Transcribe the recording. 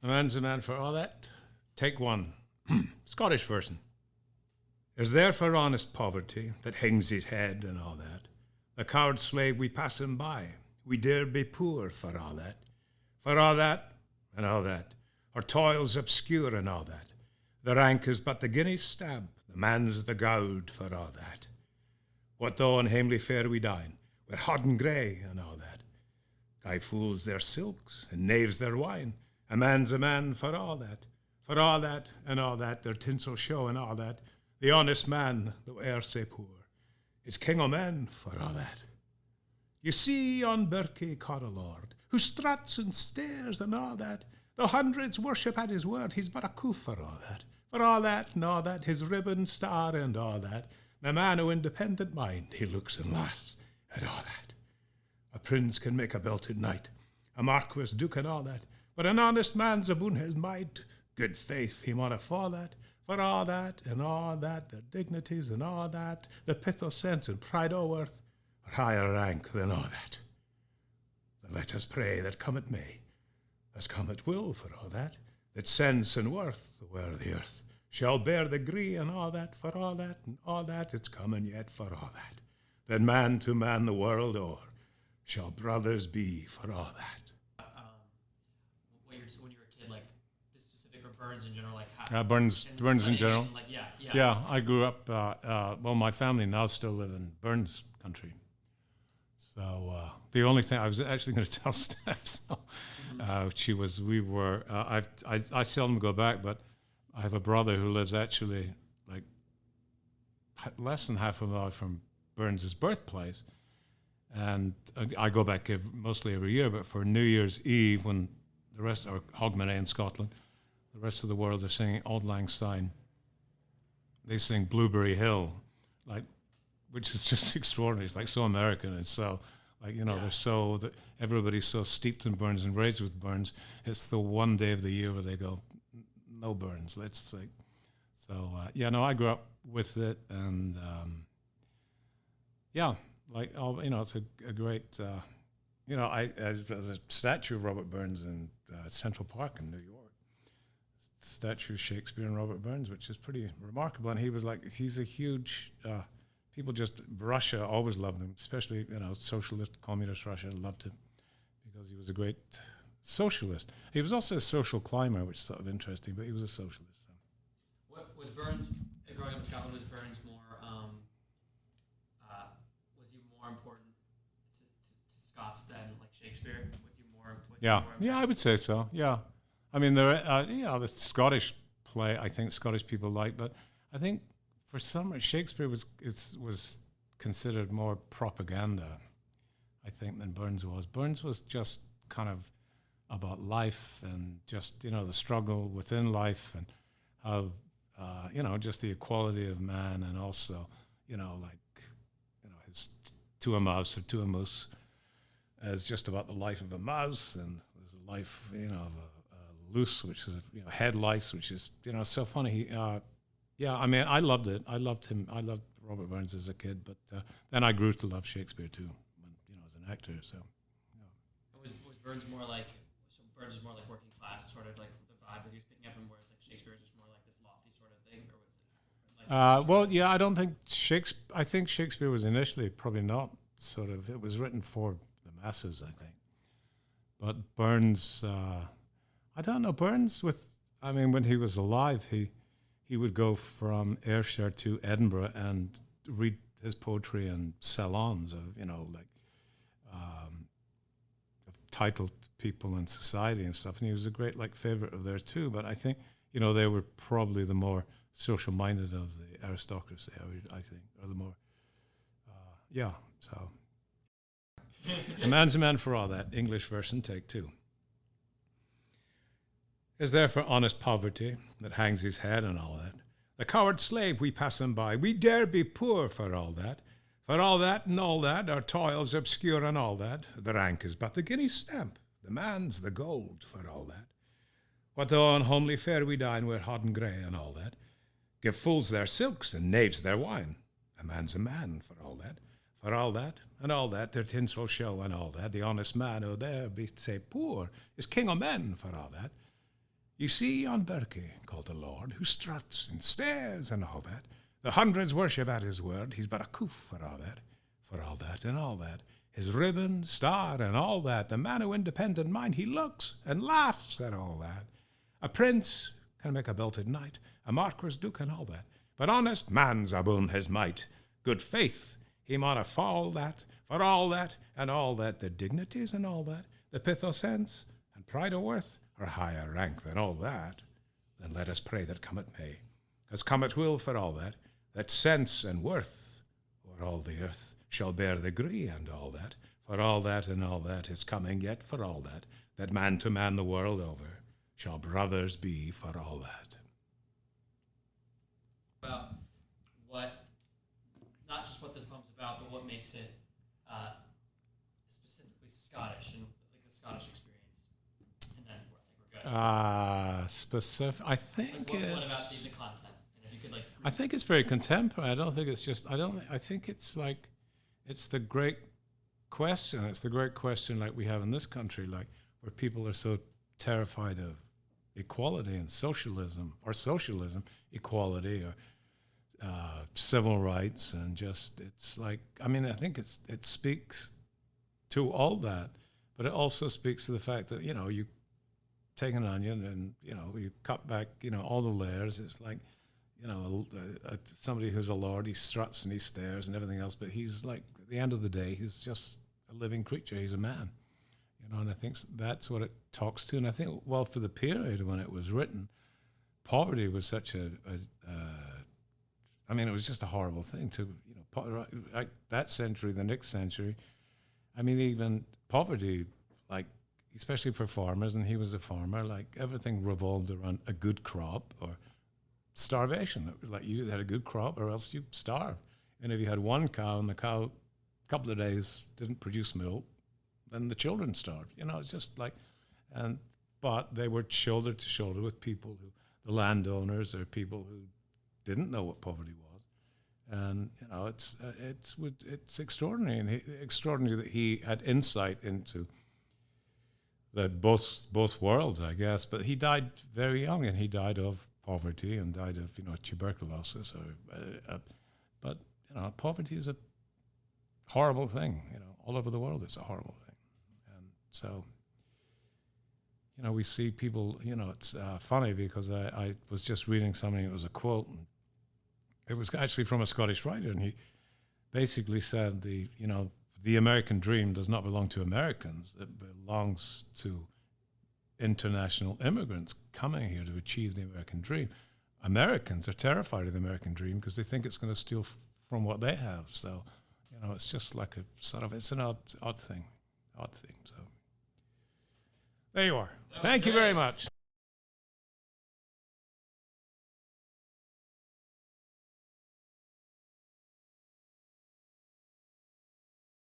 A man's a man for all that. Take one. Scottish version. Is there for honest poverty that hangs his head and all that? The coward slave we pass him by. We dare be poor for all that. For all that and all that. Our toils obscure and all that. The rank is but the guinea's stamp. The man's the gowd for all that. What though on hamely fare we dine? We're hodden grey and all that. Guy fools their silks and knaves their wine. A man's a man for all that. For all that and all that, their tinsel show and all that. The honest man, though e'er sae poor, is king o' men for all that. You see yon birkie Lord, who struts and stares and all that. Though hundreds worship at his word, he's but a coof for all that. For all that and all that, his ribbon star and all that. The man o' independent mind, he looks and laughs at all that. A prince can make a belted knight, a marquis, duke and all that. But an honest man's aboon his might. Good faith, he mauna fa' that. For all that and all that, their dignities and all that, the pith o' sense and pride o' worth, are higher rank than all that. Then let us pray that come it may, as come it will for all that sense and worth, where the earth shall bear the gree and all that, for all that and all that, it's coming yet for all that. Then man to man the world o'er shall brothers be for all that. When you were a kid, like this specific or Burns in general, like how Burns in general. Like yeah. Yeah, I grew up. Well, my family now still live in Burns country. So the only thing I was actually going to tell Steph, I seldom go back, but I have a brother who lives actually like less than half a mile from Burns's birthplace, and I go back mostly every year. But for New Year's Eve, when the rest are Hogmanay in Scotland, the rest of the world are singing Auld Lang Syne. They sing Blueberry Hill, which is just extraordinary. It's like so American. It's so everybody's so steeped in Burns and raised with Burns. It's the one day of the year where they go, no Burns. Let's say. So I grew up with it, and it's a great. There's a statue of Robert Burns in Central Park in New York. Statue of Shakespeare and Robert Burns, which is pretty remarkable. And he's a huge. People Russia always loved him, especially socialist, communist Russia loved him because he was a great socialist. He was also a social climber, which is sort of interesting, but he was a socialist. So. What was Burns growing up in Scotland? Was Burns more? Was he more important to Scots than like Shakespeare? Was he more? Yeah, I would say so. Yeah, I mean the Scottish play. I think Scottish people like, but I think. For some, Shakespeare was considered more propaganda, I think, than Burns was. Burns was just kind of about life and just the struggle within life and how just the equality of man, and also his to a mouse or to a moose as just about the life of a mouse, and there's a life of a loose, which is head lice, which is so funny. Yeah, I mean, I loved it. I loved him. I loved Robert Burns as a kid, but then I grew to love Shakespeare too, as an actor. So, was Burns more like? So Burns was more like working class, sort of like the vibe that he was picking up, and whereas like Shakespeare was just more like this lofty sort of thing, or was it? I don't think Shakespeare. I think Shakespeare was initially probably not sort of. It was written for the masses, I think, but Burns. I don't know. Burns when he was alive, he would go from Ayrshire to Edinburgh and read his poetry in salons of, titled people in society and stuff. And he was a great, favorite of theirs too. But I think, they were probably the more social-minded of the aristocracy, I think, or the more, so. A man's a man for all that. English version, take two. Is there for honest poverty that hangs his head and all that? The coward slave we pass him by, we dare be poor for all that. For all that and all that, our toils obscure and all that. The rank is but the guinea's stamp, the man's the gold for all that. What though on homely fare we dine, we're hodden grey and all that. Give fools their silks and knaves their wine. A man's a man for all that. For all that and all that, their tinsel show and all that. The honest man, oh there be say poor, is king o' men for all that. You see yon Berkey, called the Lord, who struts and stares and all that. The hundreds worship at his word. He's but a coof for all that, and all that. His ribbon, star, and all that. The man who independent mind, he looks and laughs at all that. A prince can make a belted knight, a marquis, duke, and all that. But honest man's aboon his might. Good faith, he mauna fall that, for all that, and all that. The dignities and all that, the pith o' sense, and pride o' worth, are higher rank than all that. Then let us pray that come it may, as come it will for all that, that sense and worth o'er all the earth shall bear the gree and all that, for all that and all that is coming yet for all that, that man to man the world over shall brothers be for all that. About what, not just what this poem's about, but what makes it specifically Scottish and like the Scottish experience. And then I think we're good. Specific. I think Like it's. what about the content? And if you could like. I think it's very contemporary. I don't think it's just. I think it's like, it's the great question. It's the great question like we have in this country, like where people are so terrified of equality and socialism, equality, or civil rights, and just it's like, I mean, I think it speaks to all that, but it also speaks to the fact that, you know, you take an onion and, you know, you cut back, you know, all the layers. It's like, you know, somebody who's a lord, he struts and he stares and everything else, but he's like, at the end of the day, he's just a living creature. He's a man, you know, and I think that's what it talks to. And I think, well, for the period when it was written, poverty was such I mean, it was just a horrible thing to, you know, like that century, the next century. I mean, even poverty, like, especially for farmers, and he was a farmer, like everything revolved around a good crop or starvation. It was like you had a good crop or else you starve. And if you had one cow and the cow a couple of days didn't produce milk, then the children starved. You know, it's just like, but they were shoulder to shoulder with people who, the landowners or people who didn't know what poverty was. And, you know, it's extraordinary, and extraordinary that he had insight into that both worlds, I guess. But he died very young, and he died of poverty and died of, you know, tuberculosis. But, you know, poverty is a horrible thing. You know, all over the world, it's a horrible thing. And so, you know, we see people, you know, it's funny because I was just reading something, it was a quote, and it was actually from a Scottish writer, and he basically said the American dream does not belong to Americans, it belongs to international immigrants coming here to achieve the American dream. Americans are terrified of the American dream because they think it's going to steal from what they have. So, you know, it's just like a sort of, it's an odd thing. So there you are. Thank you very much.